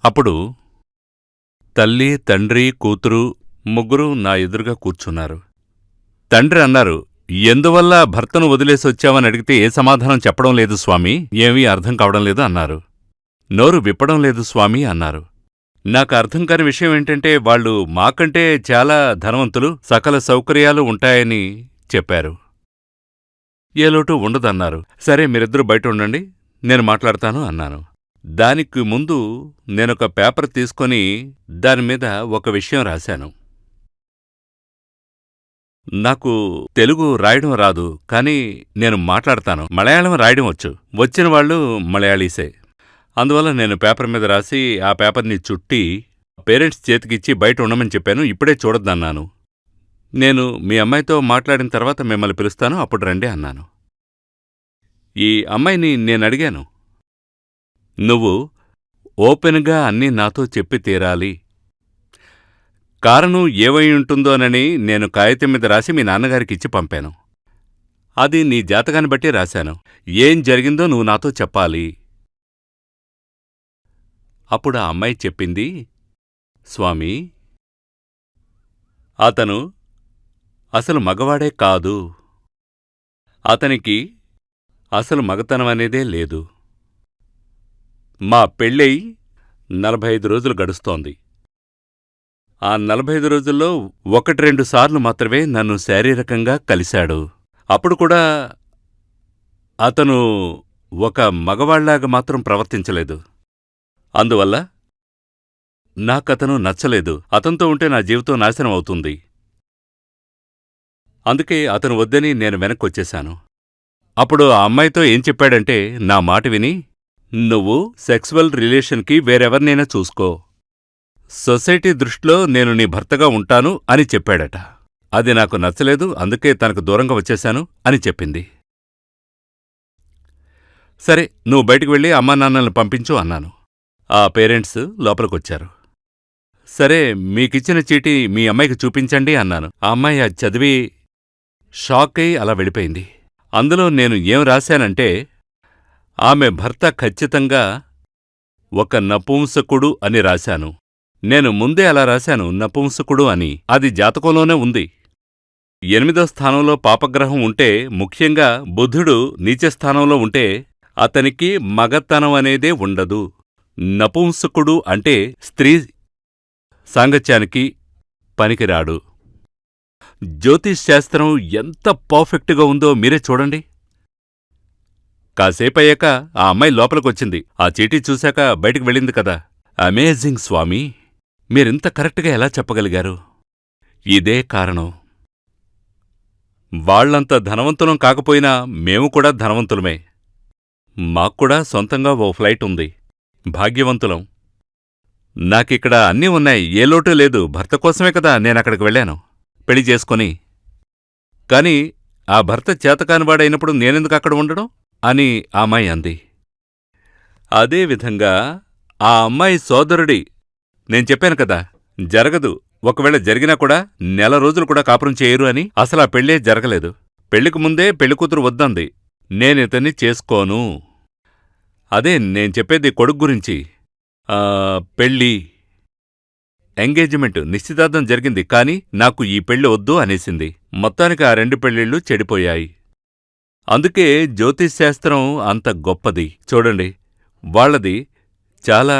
అప్పుడు తల్లి, తండ్రి, కూతురు ముగ్గురూ నా ఎదురుగా కూర్చున్నారు. తండ్రి అన్నారు, ఎందువల్ల భర్తను వదిలేసొచ్చావని అడిగితే ఏ సమాధానం చెప్పడం లేదు స్వామీ, ఏమీ అర్థం కావడం లేదు అన్నారు. నోరు విప్పడం లేదు స్వామీ అన్నారు. నాకు అర్థం కాని విషయం ఏంటంటే వాళ్ళు మాకంటే చాలా ధనవంతులు, సకల సౌకర్యాలు ఉంటాయని చెప్పారు. ఏ లోటు ఉండదన్నారు. సరే మీరిద్దరూ బయట ఉండండి, నేను మాట్లాడతాను అన్నాను. దానికి ముందు నేనొక పేపర్ తీసుకొని దానిమీద ఒక విషయం రాశాను. నాకు తెలుగు రాయడం రాదు, కానీ నేను మాట్లాడతాను. మలయాళం రాయడం వచ్చు. వచ్చిన వాళ్ళు మలయాళీసే. అందువల్ల నేను పేపర్ మీద రాసి ఆ పేపర్ని చుట్టి పేరెంట్స్ చేతికిచ్చి బయట ఉండమని చెప్పాను. ఇప్పుడే చూడొద్దన్నాను. నేను మీ అమ్మాయితో మాట్లాడిన తర్వాత మిమ్మల్ని పిలుస్తాను, అప్పుడు రండి అన్నాను. ఈ అమ్మాయిని నేనడిగాను, నువ్వు ఓపెన్గా అన్నీ నాతో చెప్పి తీరాలి. కారణం ఏవై ఉంటుందోనని నేను కాగితం మీద రాసి మీ నాన్నగారికిచ్చి పంపాను. అది నీ జాతకాన్ని బట్టి రాశాను. ఏం జరిగిందో నువ్వు నాతో చెప్పాలి. అప్పుడు ఆ అమ్మాయి చెప్పింది, స్వామీ, అతను అసలు మగవాడే కాదు. అతనికి అసలు మగతనమనేదే లేదు. మా పెళ్ళై 45 రోజులు గడుస్తోంది. ఆ 45 రోజుల్లో 1-2 సార్లు మాత్రమే నన్ను శారీరకంగా కలిశాడు. అప్పుడు కూడా అతను ఒక మగవాళ్లాగా మాత్రం ప్రవర్తించలేదు. అందువల్ల నాకతను నచ్చలేదు. అతనితో ఉంటే నా జీవితం నాశనం అవుతుంది. అందుకే అతను వద్దని నేను వెనక్కొచ్చేశాను. అప్పుడు ఆ అమ్మాయితో ఏం చెప్పాడంటే, నా మాట విని నువ్వు సెక్సువల్ రిలేషన్కి వేరెవర్నైనా చూసుకో, సొసైటీ దృష్టిలో నేను నీ భర్తగా ఉంటాను అని చెప్పాడట. అది నాకు నచ్చలేదు, అందుకే తనకు దూరంగా వచ్చేశాను అని చెప్పింది. సరే నువ్వు బయటికి వెళ్ళి అమ్మానాన్నల్ని పంపించు అన్నాను. ఆ పేరెంట్స్ లోపలికొచ్చారు. సరే మీకిచ్చిన చీటీ మీ అమ్మాయికి చూపించండి అన్నాను. ఆ అమ్మాయి అది చదివి షాక్ అయి అలా వెళ్ళిపోయింది. అందులో నేను ఏం రాశానంటే, ఆమె భర్త ఖచ్చితంగా ఒక నపుంసకుడు అని రాశాను. నేను ముందే అలా రాశాను, నపుంసకుడు అని. అది జాతకంలోనే ఉంది. 8వ స్థానంలో పాపగ్రహం ఉంటే, ముఖ్యంగా బుధుడు నీచస్థానంలో ఉంటే అతనికి మగతనం అనేదే ఉండదు. నపుంసకుడు అంటే స్త్రీ సాంగత్యానికి పనికిరాడు. జ్యోతిష్ శాస్త్రం ఎంత పర్ఫెక్ట్గా ఉందో మీరే చూడండి. కాసేపయ్యాక ఆ అమ్మాయి లోపలికొచ్చింది. ఆ చీటీ చూశాక బయటికి వెళ్ళింది కదా. అమేజింగ్ స్వామీ, మీరింత కరెక్ట్గా ఎలా చెప్పగలిగారు? ఇదే కారణం. వాళ్లంత ధనవంతులం కాకపోయినా మేము కూడా ధనవంతులమే. మాక్కూడా సొంతంగా ఓ ఫ్లైట్ ఉంది. భాగ్యవంతులం. నాకిక్కడ అన్నీ ఉన్నాయి, ఏ లోటూ లేదు. భర్త కోసమే కదా నేనక్కడికి వెళ్ళాను పెళ్లి చేసుకొని. కాని ఆ భర్త చేతకానివాడైనప్పుడు నేనెందుకు అక్కడ ఉండడం అని ఆ అమ్మాయి అంది. అదేవిధంగా ఆ అమ్మాయి సోదరుడి, నేను చెప్పాను కదా, జరగదు, ఒకవేళ జరిగినా కూడా నెల రోజులు కూడా కాపురం చేయరు అని. అసలా పెళ్ళే జరగలేదు. పెళ్లికి ముందే పెళ్లికూతురు వద్దంది. నేనితన్ని చేసుకోను. అదే నేను చెప్పేది కొడుకు గురించి. పెళ్ళి ఎంగేజ్మెంట్ నిశ్చితార్థం జరిగింది, కాని నాకు ఈ పెళ్లి వద్దు అనేసింది. మొత్తానికి ఆ 2 పెళ్ళిళ్ళు చెడిపోయాయి. అందుకే జ్యోతిష్ శాస్త్రం అంత గొప్పది. చూడండి, వాళ్లది చాలా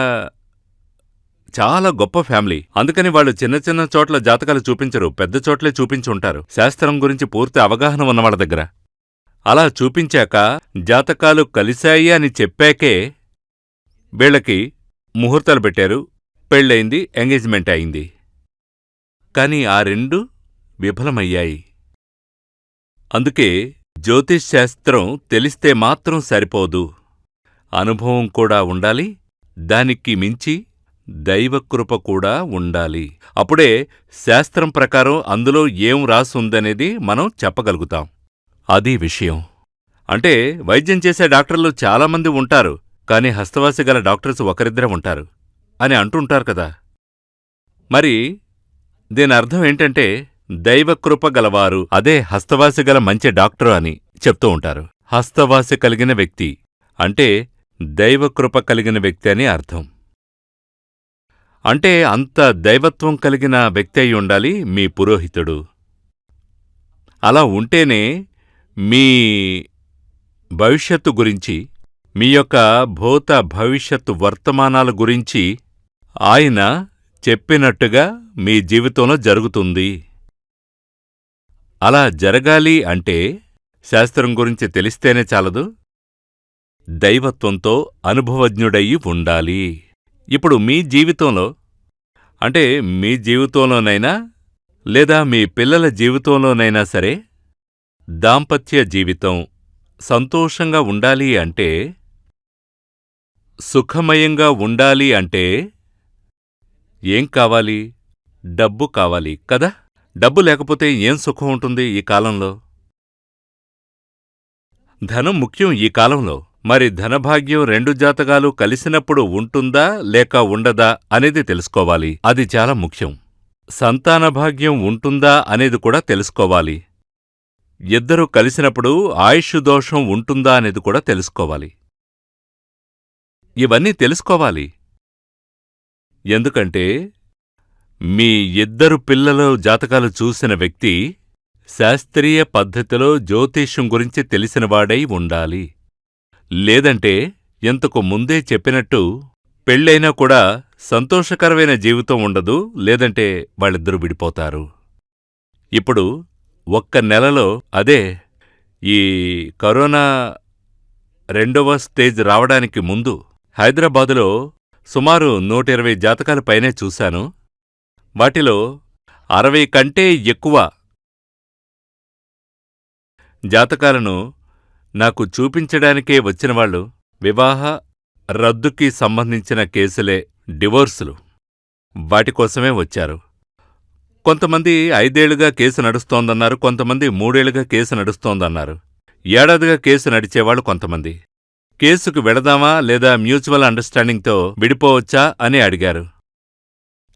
చాలా గొప్ప ఫ్యామిలీ. అందుకని వాళ్ళు చిన్న చిన్న చోట్ల జాతకాలు చూపించరు, పెద్ద చోట్లే చూపించుంటారు. శాస్త్రం గురించి పూర్తి అవగాహన ఉన్నవాళ్ల దగ్గర. అలా చూపించాక జాతకాలు కలిశాయి అని చెప్పాకే వీళ్ళకి ముహూర్తాలు పెట్టారు, పెళ్ళయింది, ఎంగేజ్మెంట్ అయింది. కాని ఆ 2 విఫలమయ్యాయి. అందుకే జ్యోతిష్ శాస్త్రం తెలిస్తే మాత్రం సరిపోదు, అనుభవం కూడా ఉండాలి. దానికి మించి దైవకృప కూడా ఉండాలి. అప్పుడే శాస్త్రం ప్రకారం అందులో ఏం రాసుందనేది మనం చెప్పగలుగుతాం. అది విషయం. అంటే వైద్యం చేసే డాక్టర్లు చాలామంది ఉంటారు, కాని హస్తవాసి గల డాక్టర్స్ ఒకరిద్దరే ఉంటారు అని అంటుంటారు కదా. మరి దీని అర్థం ఏంటంటే దైవకృప గలవారు, అదే హస్తవాసి గల మంచి డాక్టరు అని చెప్తూ ఉంటారు. హస్తవాసి కలిగిన వ్యక్తి అంటే దైవకృప కలిగిన వ్యక్తి అని అర్థం. అంటే అంత దైవత్వం కలిగిన వ్యక్తి అయి ఉండాలి మీ పురోహితుడు. అలా ఉంటేనే మీ భవిష్యత్తు గురించి, మీ యొక్క భూత భవిష్యత్తు వర్తమానాల గురించి ఆయన చెప్పినట్టుగా మీ జీవితంలో జరుగుతుంది. అలా జరగాలి అంటే శాస్త్రం గురించి తెలిస్తేనే చాలదు, దైవత్వంతో అనుభవజ్ఞుడయి ఉండాలి. ఇప్పుడు మీ జీవితంలో, అంటే మీ జీవితంలోనైనా లేదా మీ పిల్లల జీవితంలోనైనా సరే, దాంపత్య జీవితం సంతోషంగా ఉండాలి అంటే, సుఖమయంగా ఉండాలి అంటే ఏం కావాలి? డబ్బు కావాలి కదా. డబ్బు లేకపోతే ఏం సుఖం ఉంటుంది ఈ కాలంలో? ధనం ముఖ్యం ఈ కాలంలో. మరి ధనభాగ్యం రెండు జాతకాలు కలిసినప్పుడు ఉంటుందా లేక ఉండదా అనేది తెలుసుకోవాలి. అది చాలా ముఖ్యం. సంతానభాగ్యం ఉంటుందా అనేది కూడా తెలుసుకోవాలి. ఇద్దరూ కలిసినప్పుడు ఆయుష్ దోషం ఉంటుందా అనేది కూడా తెలుసుకోవాలి. ఇవన్నీ తెలుసుకోవాలి. ఎందుకంటే మీ ఇద్దరు పిల్లల జాతకాలు చూసిన వ్యక్తి శాస్త్రీయ పద్ధతిలో జ్యోతిష్యం గురించి తెలిసినవాడై ఉండాలి. లేదంటే ఇంతకు ముందే చెప్పినట్టు పెళ్ళైనా కూడా సంతోషకరమైన జీవితం ఉండదు, లేదంటే వాళ్ళిద్దరూ విడిపోతారు. ఇప్పుడు ఒక్క నెలలో, అదే ఈ కరోనా 2వ స్టేజ్ రావడానికి ముందు హైదరాబాదులో సుమారు 120 జాతకాల పైనే చూశాను. వాటిలో 60 కంటే ఎక్కువ జాతకాలను నాకు చూపించడానికే వచ్చినవాళ్లు వివాహ రద్దుకి సంబంధించిన కేసులే, డివోర్సులు, వాటికోసమే వచ్చారు. కొంతమంది 5 ఏళ్లుగా కేసు నడుస్తోందన్నారు, కొంతమంది 3 ఏళ్లుగా కేసు నడుస్తోందన్నారు, ఏడాదిగా కేసు నడిచేవాళ్లు కొంతమంది. కేసుకు వెళదామా లేదా మ్యూచువల్ అండర్స్టాండింగ్తో విడిపోవచ్చా అని అడిగారు.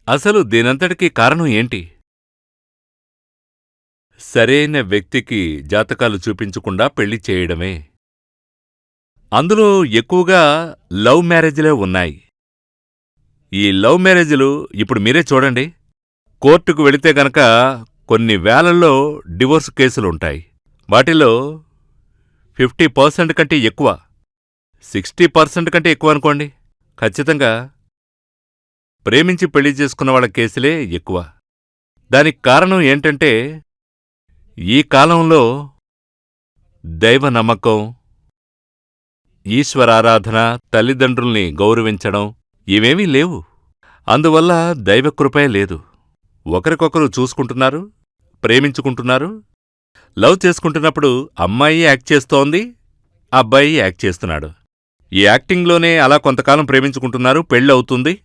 అసలు దీనంతటికీ కారణం ఏంటి? సరైన వ్యక్తికి జాతకాలు చూపించకుండా పెళ్లి చేయడమే. అందులో ఎక్కువగా లవ్ మ్యారేజ్లే ఉన్నాయి. ఈ లవ్ మ్యారేజ్లు ఇప్పుడు మీరే చూడండి. కోర్టుకు వెళితే గనక కొన్ని వేలల్లో డివోర్స్ కేసులుంటాయి. వాటిలో 50% కంటే ఎక్కువ, 60% కంటే ఎక్కువ అనుకోండి, ఖచ్చితంగా ప్రేమించి పెళ్లి చేసుకున్న వాళ్ళ కేసులే ఎక్కువ. దానికి కారణం ఏంటంటే ఈ కాలంలో దైవ నమ్మకం, ఈశ్వరారాధన, తల్లిదండ్రుల్ని గౌరవించడం ఇవేమీ లేవు. అందువల్ల దైవకృపే లేదు. ఒకరికొకరు చూసుకుంటున్నారు, ప్రేమించుకుంటున్నారు, లవ్ చేసుకుంటున్నప్పుడు అమ్మాయి యాక్ట్ చేస్తోంది, అబ్బాయి యాక్ట్ చేస్తున్నాడు. ఈ యాక్టింగ్లోనే అలా కొంతకాలం ప్రేమించుకుంటున్నారు, పెళ్ళవుతుంది.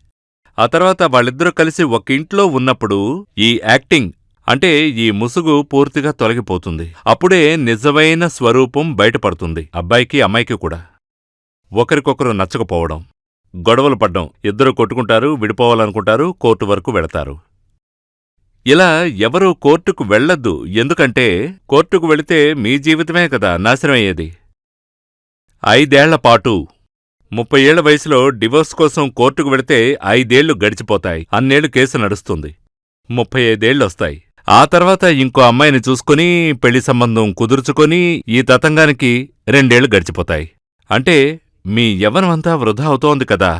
ఆ తర్వాత వాళ్ళిద్దరూ కలిసి ఒక ఇంట్లో ఉన్నప్పుడు ఈ యాక్టింగ్ అంటే ఈ ముసుగు పూర్తిగా తొలగిపోతుంది. అప్పుడే నిజమైన స్వరూపం బయటపడుతుంది. అబ్బాయికి అమ్మాయికి కూడా ఒకరికొకరు నచ్చకపోవడం, గొడవలు పడ్డం, ఇద్దరు కొట్టుకుంటారు, విడిపోవాలనుకుంటారు, కోర్టు వరకు వెళతారు. ఇలా ఎవరూ కోర్టుకు వెళ్లొద్దు. ఎందుకంటే కోర్టుకు వెళితే మీ జీవితమే కదా నాశనమయ్యేది. 5 ఏళ్లపాటు 30 ఏళ్ల వయసులో డివోర్స్ కోసం కోర్టుకు వెళితే 5 ఏళ్లు గడిచిపోతాయి. అన్నేళ్లు కేసు నడుస్తుంది, 35 ఏళ్లొస్తాయి. ఆ తర్వాత ఇంకో అమ్మాయిని చూసుకుని పెళ్లి సంబంధం కుదుర్చుకొని ఈ తతంగానికి 2 ఏళ్లు గడిచిపోతాయి. అంటే మీ యవ్వనమంతా వృధా అవుతోంది కదా.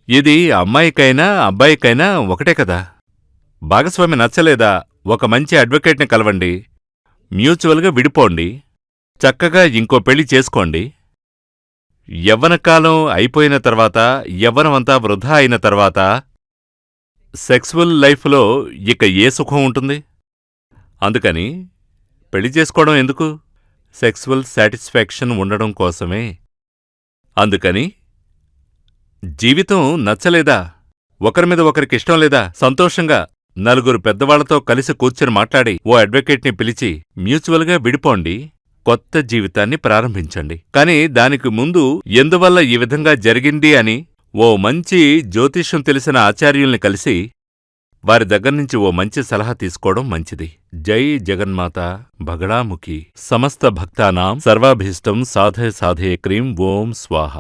ఇది అమ్మాయికైనా అబ్బాయికైనా ఒకటే కదా. భాగస్వామి నచ్చలేదా, ఒక మంచి అడ్వకేట్ని కలవండి, మ్యూచువల్గా విడిపోండి, చక్కగా ఇంకో పెళ్లి చేసుకోండి. యవ్వనకాలం అయిపోయిన తర్వాత, యవ్వనమంతా వృధా అయిన తర్వాత సెక్సువల్ లైఫ్లో ఇక ఏ సుఖం ఉంటుంది? అందుకని పెళ్లి చేసుకోవడం ఎందుకు? సెక్సువల్ సాటిస్ఫాక్షన్ ఉండడం కోసమే. అందుకని జీవితం నచ్చలేదా, ఒకరిమీద ఒకరికిష్టం లేదా, సంతోషంగా నలుగురు పెద్దవాళ్లతో కలిసి కూర్చుని మాట్లాడి ఓ అడ్వకేట్ని పిలిచి మ్యూచువల్గా విడిపోండి, కొత్త జీవితాన్ని ప్రారంభించండి. కాని దానికి ముందు ఎందువల్ల ఈ విధంగా జరిగింది అని ఓ మంచి జ్యోతిష్యం తెలిసిన ఆచార్యుల్ని కలిసి వారి దగ్గర్నుంచి ఓ మంచి సలహా తీసుకోవడం మంచిది. జై జగన్మాత బగళాముఖి. సమస్త భక్తానాం సర్వాభీష్టం సాధయ సాధయ క్రీం ఓం స్వాహ.